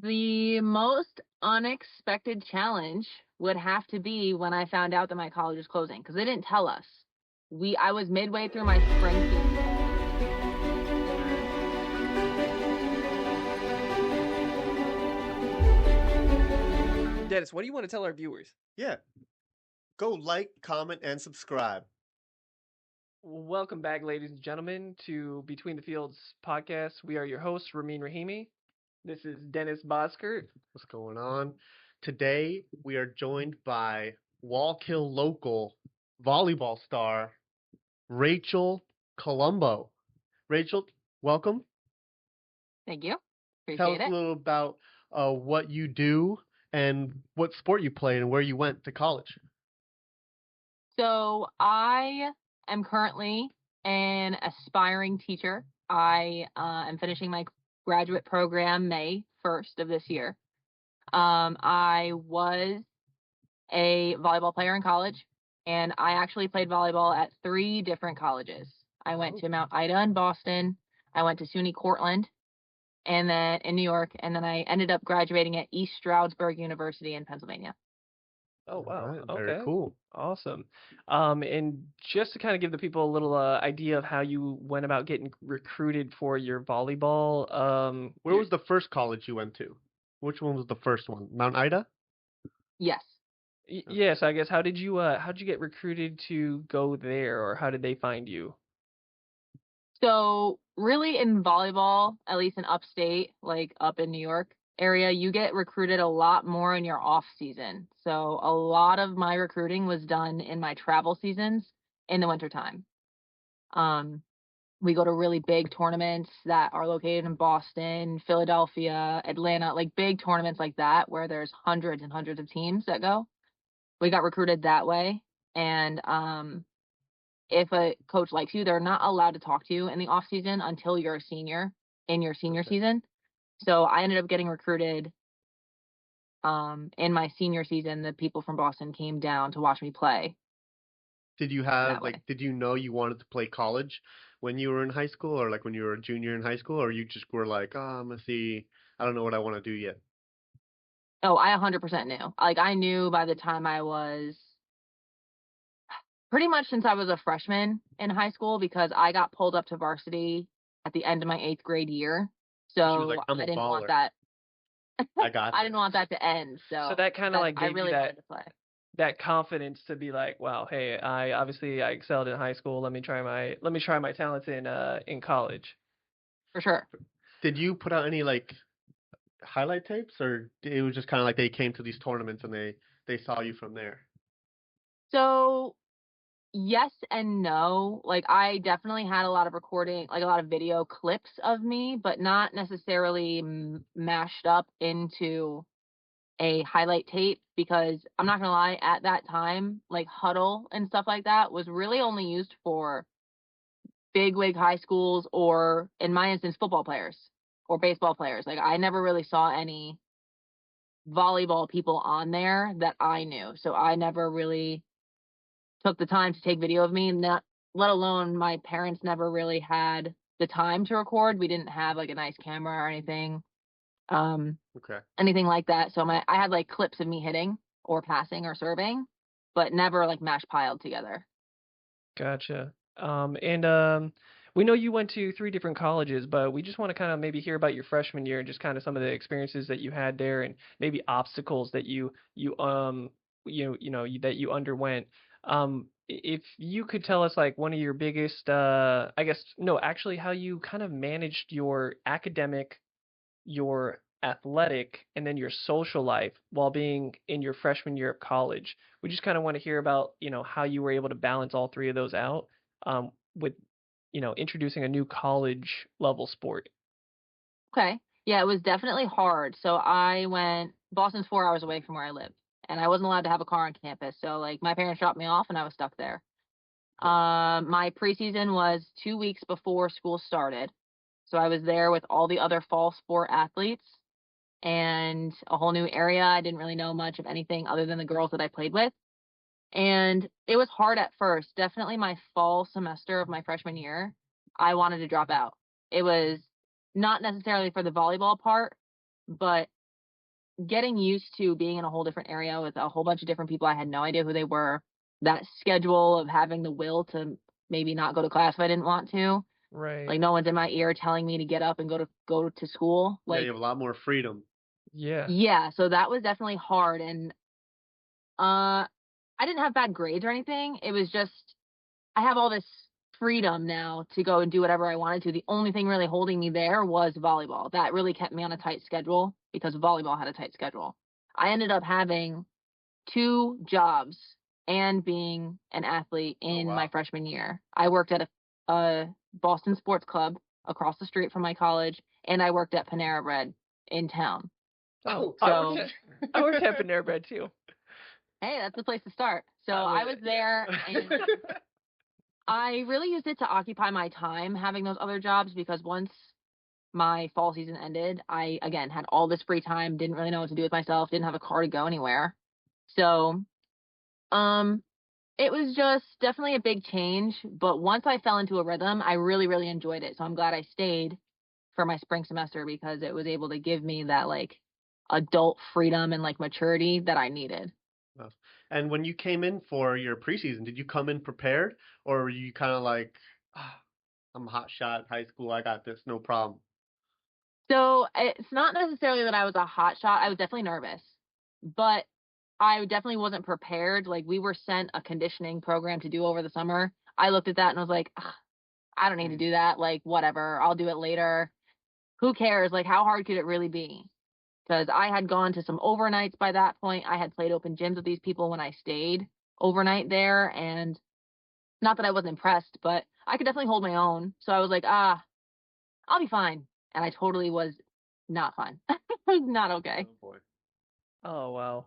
The most unexpected challenge would have to be when I found out that my college was closing because they didn't tell us. I was midway through my spring season. Dennis, what do you want to tell our viewers? Yeah. Go like, comment, and subscribe. Welcome back, ladies and gentlemen, to Between the Fields podcast. We are your hosts, Ramin Rahimi. This is Dennis Boskert. What's going on? Today, we are joined by Wallkill local volleyball star, Rachel Colombo. Rachel, welcome. Thank you. Tell Appreciate us a it. little about what you do and what sport you played and where you went to college. So I am currently an aspiring teacher. I am finishing my graduate program May 1st of this year. I was a volleyball player in college, and I actually played volleyball at 3 different colleges. I went to Mount Ida in Boston, I went to SUNY Cortland, and then in New York, and then I ended up graduating at East Stroudsburg University in Pennsylvania. Oh, wow. All right, Okay. very cool. Awesome. And just to kind of give the people a little idea of how you went about getting recruited for your volleyball, Where was the first college you went to? Which one was the first one? Mount Ida? Yes. Yes, I guess how'd you get recruited to go there, or how did they find you? So really in volleyball, at least in upstate, like up in New York area, you get recruited a lot more in your off season. So a lot of my recruiting was done in my travel seasons in the wintertime. We go to really big tournaments that are located in Boston, Philadelphia, Atlanta, like big tournaments like that where there's hundreds and hundreds of teams that go. We got recruited that way. And if a coach likes you, they're not allowed to talk to you in the off season until you're a senior in your senior season. So I ended up getting recruited in my senior season. The people from Boston came down to watch me play. Did you did you know you wanted to play college when you were in high school or like when you were a junior in high school, or you just were like, oh, I'm gonna see, I don't know what I want to do yet? Oh, I 100% knew. Like I knew by the time I was pretty much since I was a freshman in high school because I got pulled up to varsity at the end of my 8th grade year. She was So like, I'm a I didn't baller. want that. I got I this. didn't want that to end. So that kind of like I gave really you wanted to play. that confidence to be like, wow, hey, I excelled in high school. Let me try my talents in college. For sure. Did you put out any like highlight tapes, or it was just kind of like they came to these tournaments and they saw you from there? So yes and no. Like I definitely had a lot of recording, like a lot of video clips of me, but not necessarily mashed up into a highlight tape because I'm not gonna lie, at that time, like huddle and stuff like that was really only used for bigwig high schools or in my instance football players or baseball players. Like I never really saw any volleyball people on there that I knew. So I never really took the time to take video of me, not let alone my parents never really had the time to record. We didn't have like a nice camera or anything. Okay. Anything like that. So I had like clips of me hitting or passing or serving, but never like mash piled together. Gotcha. We know you went to 3 different colleges, but we just want to kind of maybe hear about your freshman year and just kind of some of the experiences that you had there and maybe obstacles that that you underwent. If you could tell us like one of your biggest, I guess, no, actually how you kind of managed your academic, your athletic, and then your social life while being in your freshman year of college. We just kind of want to hear about, how you were able to balance all 3 of those out, with, introducing a new college level sport. Okay. Yeah, it was definitely hard. So Boston's 4 hours away from where I lived, and I wasn't allowed to have a car on campus. So like my parents dropped me off and I was stuck there. My preseason was 2 weeks before school started. So I was there with all the other fall sport athletes and a whole new area. I didn't really know much of anything other than the girls that I played with. And it was hard at first. Definitely my fall semester of my freshman year, I wanted to drop out. It was not necessarily for the volleyball part, but getting used to being in a whole different area with a whole bunch of different people. I had no idea who they were. That schedule of having the will to maybe not go to class if I didn't want to. Right. Like no one's in my ear telling me to get up and go to school. Yeah, Like you have a lot more freedom. Yeah. yeah, so that was definitely hard. And I didn't have bad grades or anything. It was just I have all this freedom now to go and do whatever I wanted to. The only thing really holding me there was volleyball. That really kept me on a tight schedule because volleyball had a tight schedule. I ended up having 2 jobs and being an athlete in my freshman year. I worked at a Boston Sports Club across the street from my college, and I worked at Panera Bread in town. Oh, so I worked at Panera Bread too. hey, that's the place to start. So I was there, and I really used it to occupy my time having those other jobs because once my fall season ended, I again had all this free time, didn't really know what to do with myself, didn't have a car to go anywhere. So, um it was just definitely a big change, but once I fell into a rhythm, I really, really enjoyed it. So I'm glad I stayed for my spring semester because it was able to give me that like adult freedom and like maturity that I needed. Wow. And when you came in for your preseason, did you come in prepared, or were you kind of like, ah, I'm a hot shot, high school, I got this, no problem? So it's not necessarily that I was a hot shot. I was definitely nervous, but I definitely wasn't prepared. Like we were sent a conditioning program to do over the summer. I looked at that and was like, "Ugh, I don't need to Mm. do that. Like whatever, I'll do it later. Who cares? Like how hard could it really be? Because I had gone to some overnights by that point. I had played open gyms with these people when I stayed overnight there, and not that I wasn't impressed, but I could definitely hold my own. So I was like, I'll be fine. And I totally was not fine. Not okay. Oh boy. Oh wow.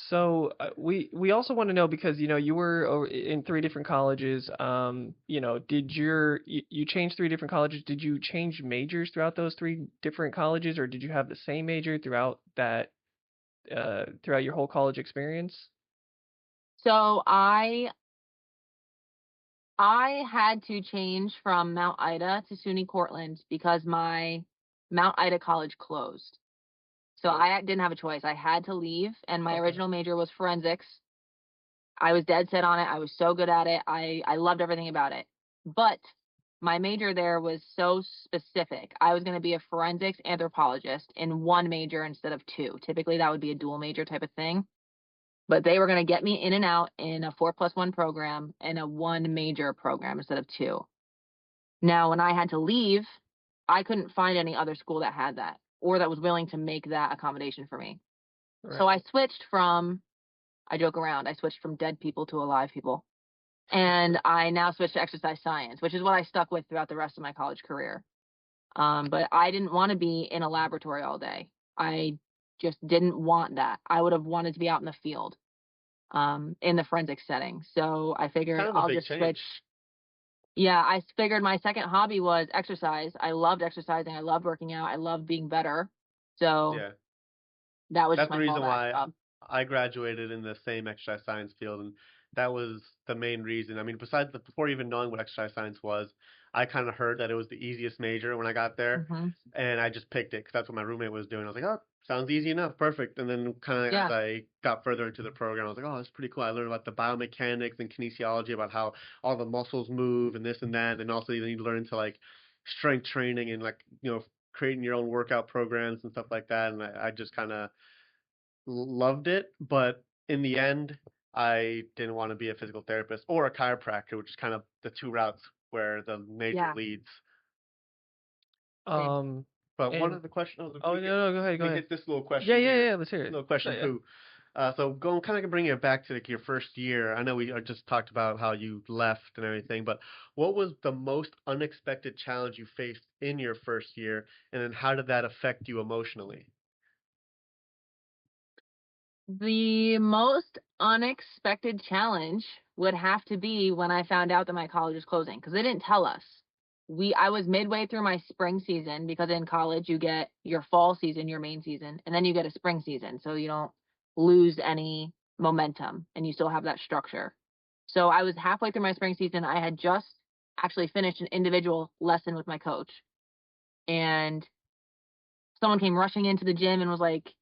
So we also want to know because you were in 3 different colleges. Did you change 3 different colleges? Did you change majors throughout those 3 different colleges, or did you have the same major throughout your whole college experience? So I had to change from Mount Ida to SUNY Cortland because my Mount Ida college closed. So Oh, I didn't have a choice. I had to leave, and my Okay. original major was forensics. I was dead set on it. I was so good at it. I loved everything about it. But my major there was so specific. I was going to be a forensics anthropologist in one major instead of 2. Typically that would be a dual major type of thing. But they were going to get me in and out in a 4+1 program and a 1 major program instead of 2. Now, when I had to leave, I couldn't find any other school that had that or that was willing to make that accommodation for me. So Right. I joke around, I switched from dead people to alive people. And I now switched to exercise science, which is what I stuck with throughout the rest of my college career. But I didn't want to be in a laboratory all day. I just didn't want that. I would have wanted to be out in the field, in the forensic setting. So I figured kind of a I'll big just switch. change. Yeah, I figured my second hobby was exercise. I loved exercising. I loved working out. I loved being better. So Yeah. that was just That's the my reason fallback why job. I graduated in the same exercise science field, and that was the main reason. I mean, before even knowing what exercise science was, I kind of heard that it was the easiest major when I got there, Hmm. and I just picked it because that's what my roommate was doing. I was like, oh, sounds easy enough, perfect. And then kind of as Yeah. I got further into the program, I was like, oh, that's pretty cool. I learned about the biomechanics and kinesiology, about how all the muscles move and this and that, and also you learn to like strength training and like creating your own workout programs and stuff like that. And I just kind of loved it, but in the end, I didn't want to be a physical therapist or a chiropractor, which is kind of the 2 routes where the major Yeah. leads. Same. Um, But one and of the questions, oh no, no, go ahead, let go me ahead. hit this little Yeah, question yeah, here. yeah. Let's hear it. Little No, question, yeah. Pooh. So going kind of bringing it back to like your first year. I know we just talked about how you left and everything, but what was the most unexpected challenge you faced in your first year, and then how did that affect you emotionally? The most unexpected challenge would have to be when I found out that my college was closing because they didn't tell us. I was midway through my spring season because in college you get your fall season, your main season, and then you get a spring season, so you don't lose any momentum and you still have that structure. So I was halfway through my spring season. I had just actually finished an individual lesson with my coach, and someone came rushing into the gym and was like,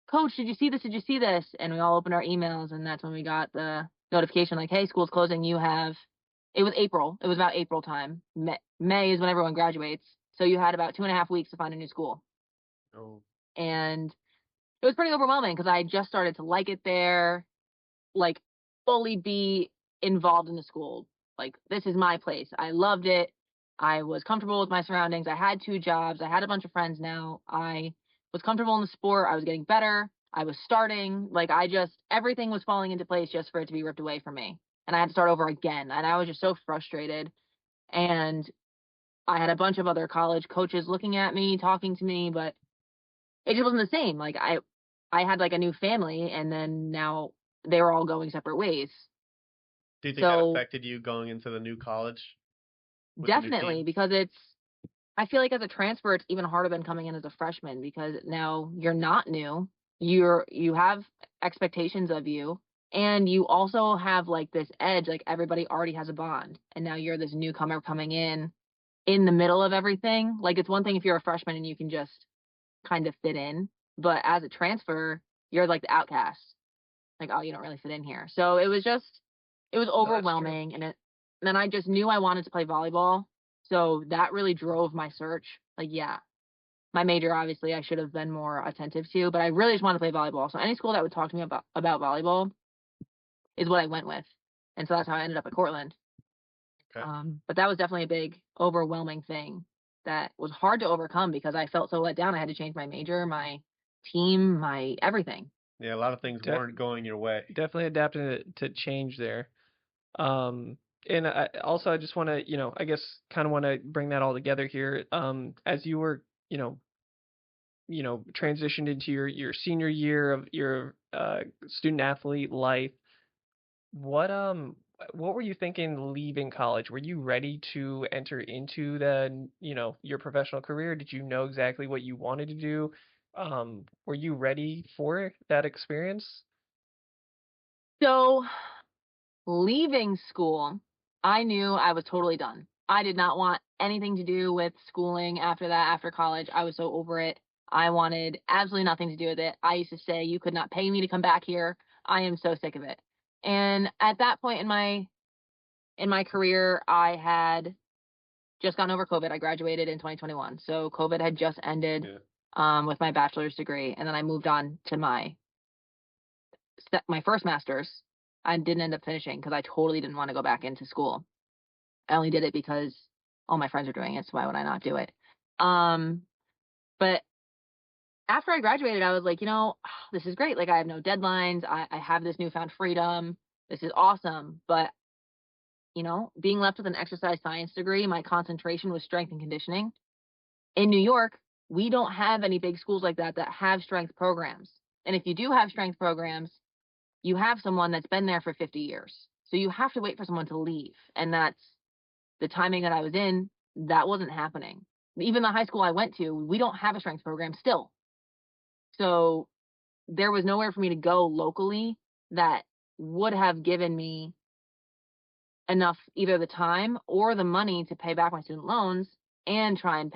"Coach, did you see this? Did you see this?" And we all opened our emails, and that's when we got the notification like, "Hey, school's closing. You have." It was April. It was about April time. May is when everyone graduates, so you had about 2.5 weeks to find a new school. Oh, And it was pretty overwhelming because I just started to like it there, like fully be involved in the school. Like, this is my place. I loved it. I was comfortable with my surroundings. I had 2 jobs. I had a bunch of friends now. I was comfortable in the sport. I was getting better. I was starting. Like, everything was falling into place just for it to be ripped away from me. And I had to start over again. And I was just so frustrated. And I had a bunch of other college coaches looking at me, talking to me, but it just wasn't the same. Like, I had like a new family, and then now they were all going separate ways. do you think that So affected you going into the new college with the new definitely, team? because I feel like as a transfer, it's even harder than coming in as a freshman because now you're not new. You have expectations of you, and you also have like this edge, like everybody already has a bond, and now you're this newcomer coming in the middle of everything. Like, it's one thing if you're a freshman and you can just kind of fit in, but as a transfer, you're like the outcast. Like, oh, you don't really fit in here. So it was No, that's true. overwhelming, and then I just knew I wanted to play volleyball. So that really drove my search. Like, yeah, my major, obviously, I should have been more attentive to, but I really just wanted to play volleyball. So any school that would talk to me about volleyball is what I went with. And so that's how I ended up at Cortland. Okay. But that was definitely a big, overwhelming thing that was hard to overcome because I felt so let down. I had to change my major, my team, my everything. Yeah, a lot of things De- weren't going your way. Definitely adapting to change there. Um, and I just want to, I guess kind of want to bring that all together here. As you were, transitioned into your senior year of your student athlete life, what what were you thinking leaving college? Were you ready to enter into your professional career? Did you know exactly what you wanted to do? Were you ready for that experience? So leaving school, I knew I was totally done. I did not want anything to do with schooling after that, after college. I was so over it. I wanted absolutely nothing to do with it. I used to say, you could not pay me to come back here. I am so sick of it. And at that point in my career, I had just gotten over COVID. I graduated in 2021. So COVID had just ended Yeah. with my bachelor's degree, and then I moved on to my first master's. I didn't end up finishing because I totally didn't want to go back into school. I only did it because all my friends are doing it, so why would I not do it? Um, but after I graduated, I was like, this is great. Like, I have no deadlines. I have this newfound freedom. This is awesome. But, being left with an exercise science degree, my concentration was strength and conditioning. In New York, we don't have any big schools like that have strength programs. And if you do have strength programs, you have someone that's been there for 50 years. So you have to wait for someone to leave. And that's the timing that I was in, that wasn't happening. Even the high school I went to, we don't have a strength program still. So there was nowhere for me to go locally that would have given me enough, either the time or the money to pay back my student loans and try and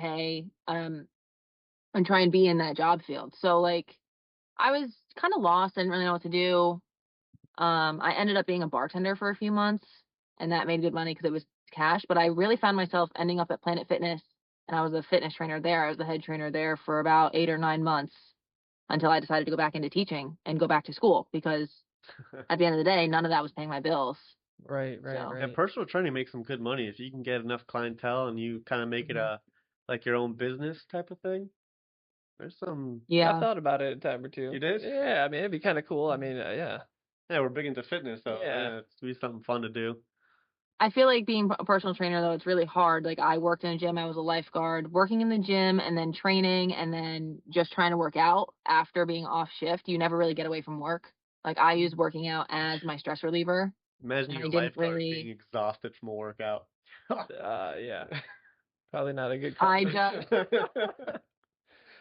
and try and be in that job field. So, like, I was kind of lost, didn't really know what to do. I ended up being a bartender for a few months, and that made good money because it was cash. But I really found myself ending up at Planet Fitness, and I was a fitness trainer there. I was the head trainer there for about 8 or 9 months until I decided to go back into teaching and go back to school because at the end of the day, none of that was paying my bills. Right, So, Yeah, right. personal training makes some good money if you can get enough clientele and you kind of make it mhm. a like your own business type of thing. There's some. I Yeah, thought about it a time or You two. did? Yeah, I mean, it'd be kind of cool. I mean, yeah. Yeah, we're big into fitness, so Yeah. yeah, it's be something fun to do. I feel like being a personal trainer though, it's really hard. Like, I worked in a gym, I was a lifeguard, working in the gym and then training and then just trying to work out after being off shift. You never really get away from work. Like, I use working out as my stress reliever, Imagine and I your didn't lifeguard being really. exhausted from a workout. Yeah. Probably not a good I combination. just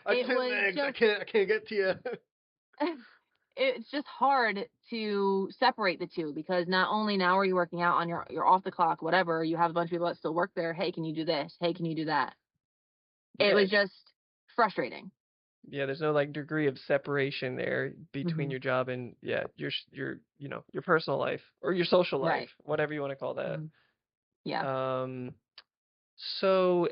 I it can't was legs. just I can't get to you. it's just hard to separate the two because not only now are you working out on your off the clock, whatever, you have a bunch of people that still work there. Hey, can you do this? Hey, can you do that? It Yeah. was just frustrating. Yeah, there's no like degree of separation there between Hmm. your job and your your personal life or your social life, Right. whatever you want to call that. Hmm. Yeah. Um, so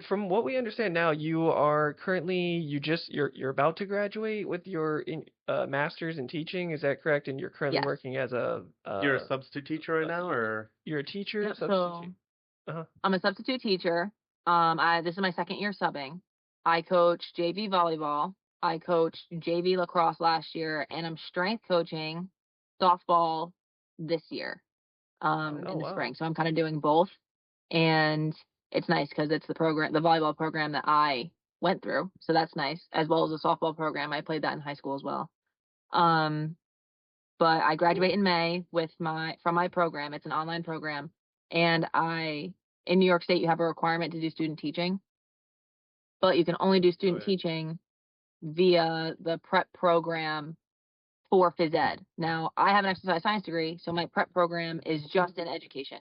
from what we understand now, you are currently you're about to graduate with your master's in teaching. Is that correct? And you're currently Yes. working as a You're a substitute teacher right now, y- or? you're a teacher, Yep. So substitute. Uh-huh. I'm a substitute teacher. This is my second year subbing. I coach JV volleyball. I coached JV lacrosse last year, and I'm strength coaching softball this year, Oh, Oh in the wow. spring. So I'm kind of doing both, and it's nice because it's the volleyball program that I went through. So that's nice, as well as the softball program. I played that in high school as well. Um, but I graduate cool. in May from my program. It's an online program, and in New York State you have a requirement to do student teaching, but you can only do Oh student yeah. teaching via the prep program for phys ed. Now, I have an exercise science degree, so my prep program is just in education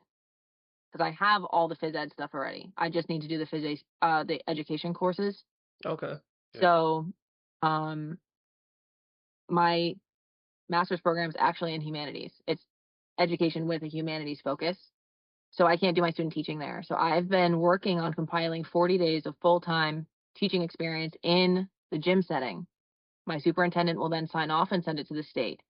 because I have all the phys ed stuff already. I just need to do the education courses. Okay. Yeah. So, um, my master's program is actually in humanities. It's education with a humanities focus. So I can't do my student teaching there. So I've been working on compiling 40 days of full-time teaching experience in the gym setting. My superintendent will then sign off and send it to the state.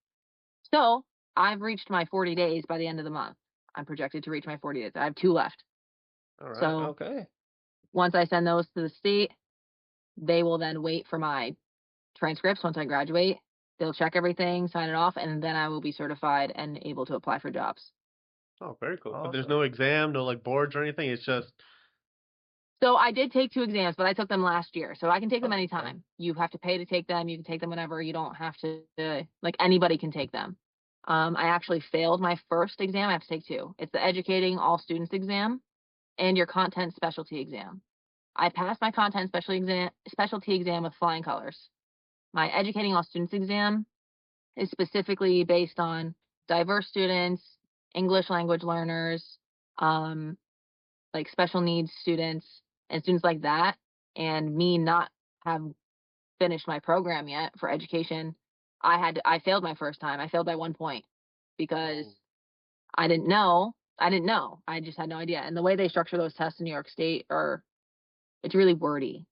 So I've reached my 40 days by the end of the month. I'm projected to reach my 40 days. I have 2 left. All right. So Okay. once I send those to the state, they will then wait for my transcripts once I graduate. They'll check everything, sign it off, and then I will be certified and able to apply for jobs. Oh, very cool. But there's Awesome. no exam, no like boards or anything. It's just So I did take 2 exams, but I took them last year. So I can take them oh, okay. anytime. You have to pay to take them. You can take them whenever. You don't have to, like anybody can take them. I actually failed my first exam. I have to take 2. It's the educating all students exam and your content specialty exam. I passed my content specialty exam with flying colors. My educating all students exam is specifically based on diverse students, English language learners, um, like special needs students and students like that. And me not have finished my program yet for education, I failed my first time. I failed by 1 point because Oh, I didn't know. I didn't know. I just had no idea. And the way they structure those tests in New York State it's really wordy.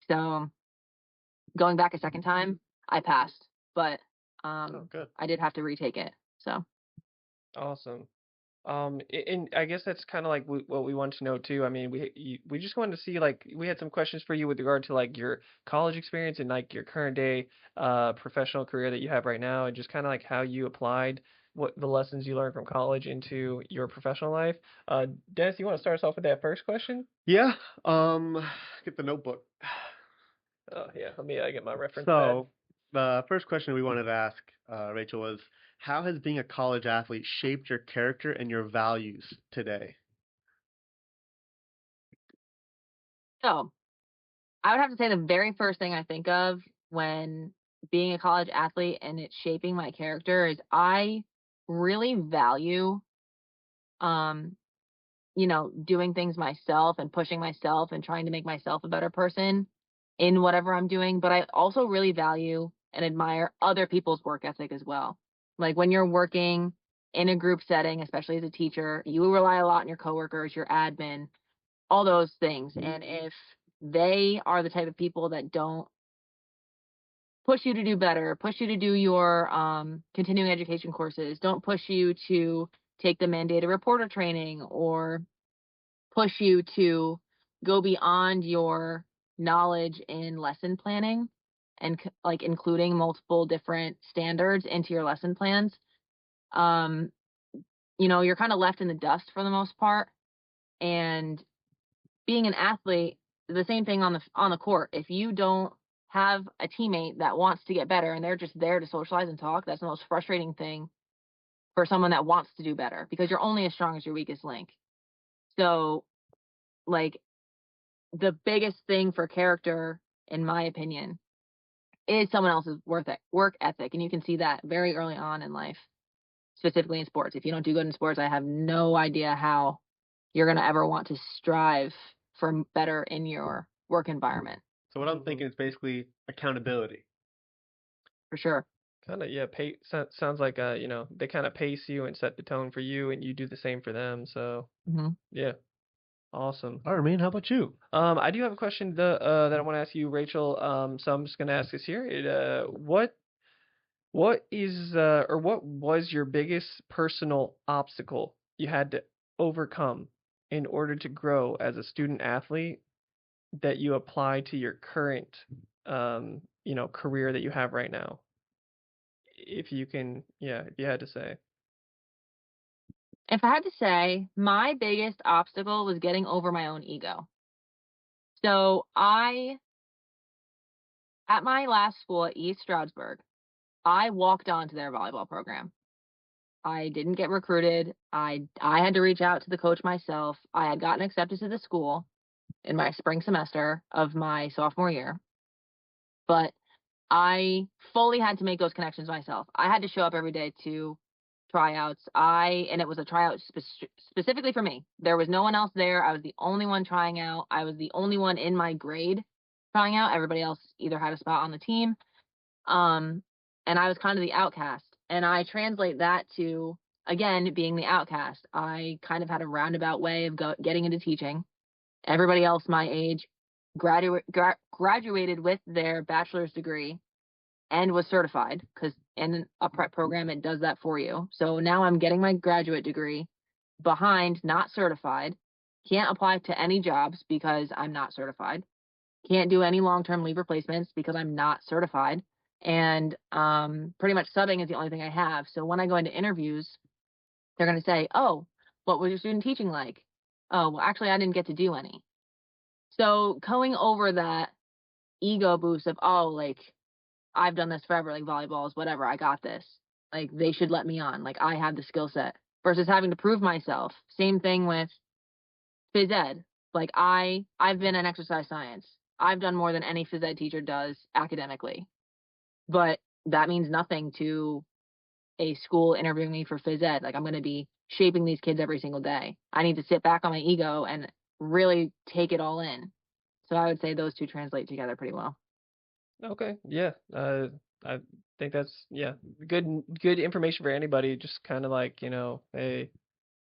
So going back a second time, I passed, but oh, good. I did have to retake it. So Awesome. And I guess that's kind of like what we want to know too. I mean, we just wanted to see like we had some questions for you with regard to like your college experience and like your current day professional career that you have right now, and just kind of like how you applied what the lessons you learned from college into your professional life. Dennis, you want to start us off with that first question? Yeah. Get the notebook. Oh yeah, let me get my reference pad. So, the first question we wanted to ask, Rachel, was how has being a college athlete shaped your character and your values today? so I would have to say the very first thing I think of when being a college athlete and it's shaping my character is I really value, um, doing things myself and pushing myself and trying to make myself a better person in whatever I'm doing. But I also really value and admire other people's work ethic as well. Like when you're working in a group setting, especially as a teacher, you rely a lot on your coworkers, your admin, all those things. And if they are the type of people that don't push you to do better, push you to do your continuing education courses, don't push you to take the mandated reporter training or push you to go beyond your knowledge in lesson planning and like including multiple different standards into your lesson plans. Um, you're kind of left in the dust for the most part. And being an athlete, the same thing on the court. If you don't have a teammate that wants to get better and they're just there to socialize and talk, that's the most frustrating thing for someone that wants to do better because you're only as strong as your weakest link. So, like the biggest thing for character, in my opinion, is someone else's work ethic, and you can see that very early on in life, specifically in sports. If you don't do good in sports, I have no idea how you're gonna ever want to strive for better in your work environment. So what I'm thinking is basically accountability. For sure. Kind of, yeah, sounds like they kind of pace you and set the tone for you, and you do the same for them. So, Hmm. yeah, awesome. All right, man. How about you? I do have a question that I want to ask you, Rachel. So I'm just gonna ask this here. What was your biggest personal obstacle you had to overcome in order to grow as a student athlete that you apply to your current, career that you have right now? If you can, yeah, if you had to say. If I had to say, my biggest obstacle was getting over my own ego. So at my last school at East Stroudsburg, I walked onto their volleyball program. I didn't get recruited. I had to reach out to the coach myself. I had gotten accepted to the school in my spring semester of my sophomore year, but I fully had to make those connections myself. I had to show up every day to tryouts. And it was a tryout specifically for me. There was no one else there. I was the only one trying out. I was the only one in my grade trying out. Everybody else either had a spot on the team. Um, and I was kind of the outcast. And I translate that to, again, being the outcast. I kind of had a roundabout way of getting into teaching. Everybody else my age graduated with their bachelor's degree and was certified, because in a prep program it does that for you. So now I'm getting my graduate degree behind, not certified. Can't apply to any jobs because I'm not certified. Can't do any long-term leave replacements because I'm not certified. And pretty much subbing is the only thing I have. So when I go into interviews, they're going to say, "Oh, what was your student teaching like?" "Oh, well, actually, I didn't get to do any." So going over that ego boost of, "Oh, like, I've done this forever, like volleyballs, whatever, I got this. Like, they should let me on. Like, I have the skill set," versus having to prove myself. Same thing with phys ed. Like, I've been in exercise science. I've done more than any phys ed teacher does academically. But that means nothing to a school interviewing me for phys ed. Like, I'm going to be shaping these kids every single day. I need to sit back on my ego and really take it all in. So I would say those two translate together pretty well. Okay, yeah. I think that's, yeah, good information for anybody. Just kind of like, hey,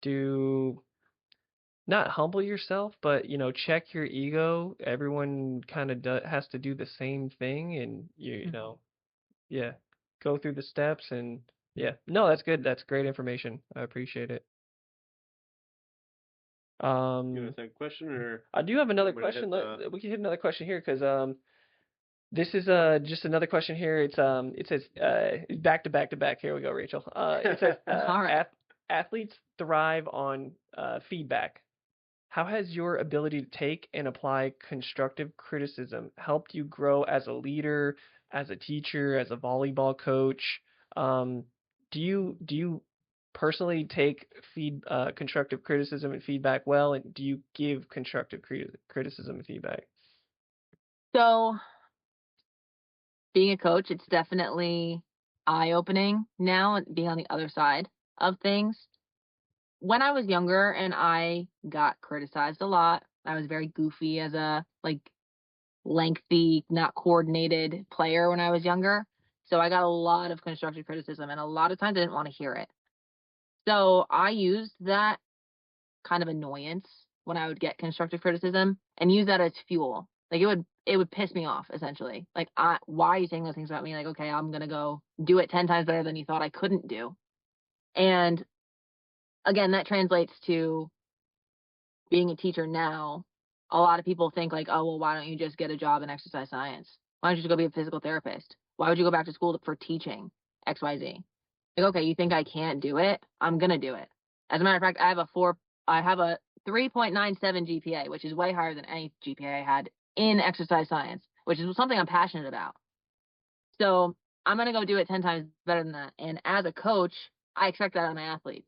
do not humble yourself, but check your ego. Everyone kind of has to do the same thing, and yeah, go through the steps, and yeah. No, that's good. That's great information. I appreciate it. You want a second question, or I do have another I'm gonna hit question. We can hit another question here because this is just another question here. It says back to back to back. Here we go, Rachel. It says All right. athletes thrive on feedback. How has your ability to take and apply constructive criticism helped you grow as a leader, as a teacher, as a volleyball coach? Um, do you personally take constructive criticism and feedback well, and do you give constructive criticism and feedback? So being a coach, it's definitely eye-opening now, being on the other side of things. When I was younger and I got criticized a lot, I was very goofy as a like lengthy, not coordinated player when I was younger. So I got a lot of constructive criticism, and a lot of times I didn't want to hear it. So I used that kind of annoyance when I would get constructive criticism and use that as fuel. Like, it would piss me off essentially. Like, why are you saying those things about me? Like, okay, I'm gonna go do it 10 times better than you thought I couldn't do. And again, that translates to being a teacher now. A lot of people think like, "Oh, well, why don't you just get a job in exercise science? Why don't you just go be a physical therapist? Why would you go back to school for teaching XYZ?" Like, okay, you think I can't do it? I'm gonna do it. As a matter of fact, I have a 3.97 GPA, which is way higher than any GPA I had in exercise science, which is something I'm passionate about. So I'm gonna go do it 10 times better than that. And as a coach, I expect that of my athletes.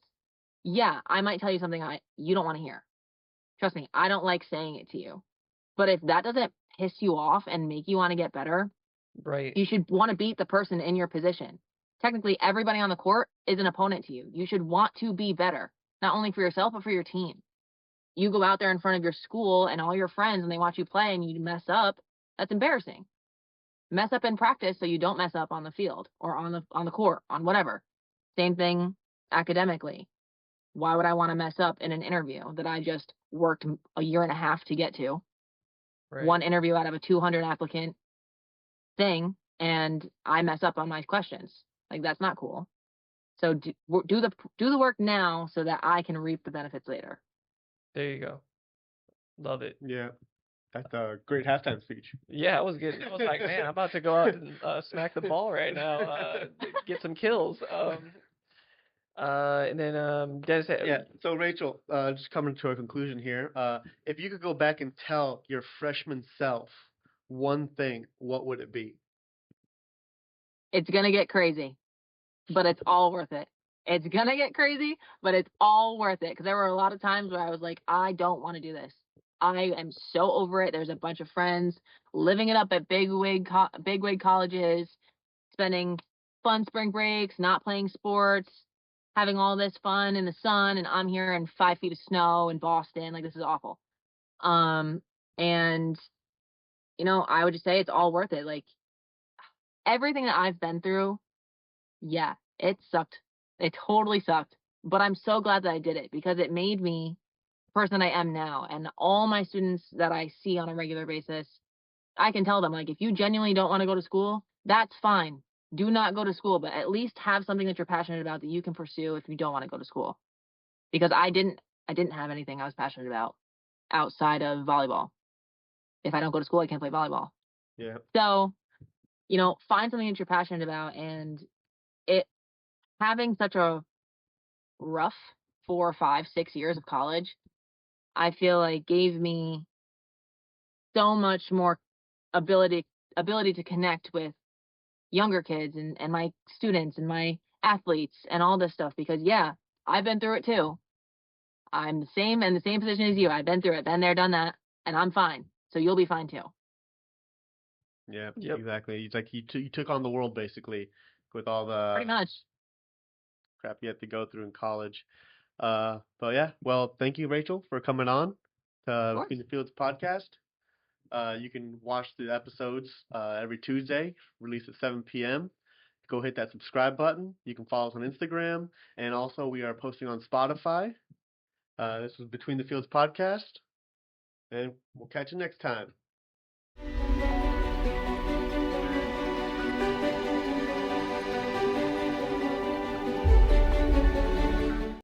Yeah, I might tell you something you don't want to hear. Trust me, I don't like saying it to you. But if that doesn't piss you off and make you want to get better, Right. you should want to beat the person in your position. Technically, everybody on the court is an opponent to you. You should want to be better, not only for yourself, but for your team. You go out there in front of your school and all your friends and they watch you play and you mess up, That's embarrassing. Mess up in practice so you don't mess up on the field or on the court, on whatever. Same thing academically. Why would I want to mess up in an interview that I just worked a year and a half to get to? Right. One interview out of a 200 applicant and I mess up on my questions. Like, that's not cool. So do the work now so that I can reap the benefits later. There you go. Love it. Yeah. That's a great halftime speech. Yeah, it was good. I was like, man, I'm about to go out and smack the ball right now, get some kills. And then Des, Yeah. So Rachel, just coming to a conclusion here. If you could go back and tell your freshman self one thing, what would it be? It's going to get crazy, but it's all worth it. It's going to get crazy, but it's all worth it. Because there were a lot of times where I was like, I don't want to do this. I am so over it. There's a bunch of friends living it up at bigwig colleges, spending fun spring breaks, not playing sports, having all this fun in the sun, and I'm here in 5 feet of snow in Boston. Like, this is awful. And I would just say it's all worth it. Like, everything that I've been through, yeah, it sucked. It totally sucked. But I'm so glad that I did it because it made me the person I am now. And all my students that I see on a regular basis, I can tell them, like, if you genuinely don't want to go to school, that's fine. Do not go to school, but at least have something that you're passionate about that you can pursue if you don't want to go to school. Because I didn't have anything I was passionate about outside of volleyball. If I don't go to school, I can't play volleyball. Yeah. So, find something that you're passionate about, and it having such a rough 4, 5, 6 years of college, I feel like gave me so much more ability to connect with younger kids and my students and my athletes and all this stuff because yeah, I've been through it too. I'm in the same position as you. I've been through it, been there, done that, and I'm fine. So you'll be fine too. Yeah, Yep. exactly. It's like you took on the world basically with all Pretty the much. crap you had to go through in college. But yeah, well, thank you, Rachel, for coming on Of to course. Between the Fields podcast. You can watch the episodes every Tuesday, released at 7 p.m. Go hit that subscribe button. You can follow us on Instagram, and also we are posting on Spotify. This was Between the Fields podcast, and we'll catch you next time.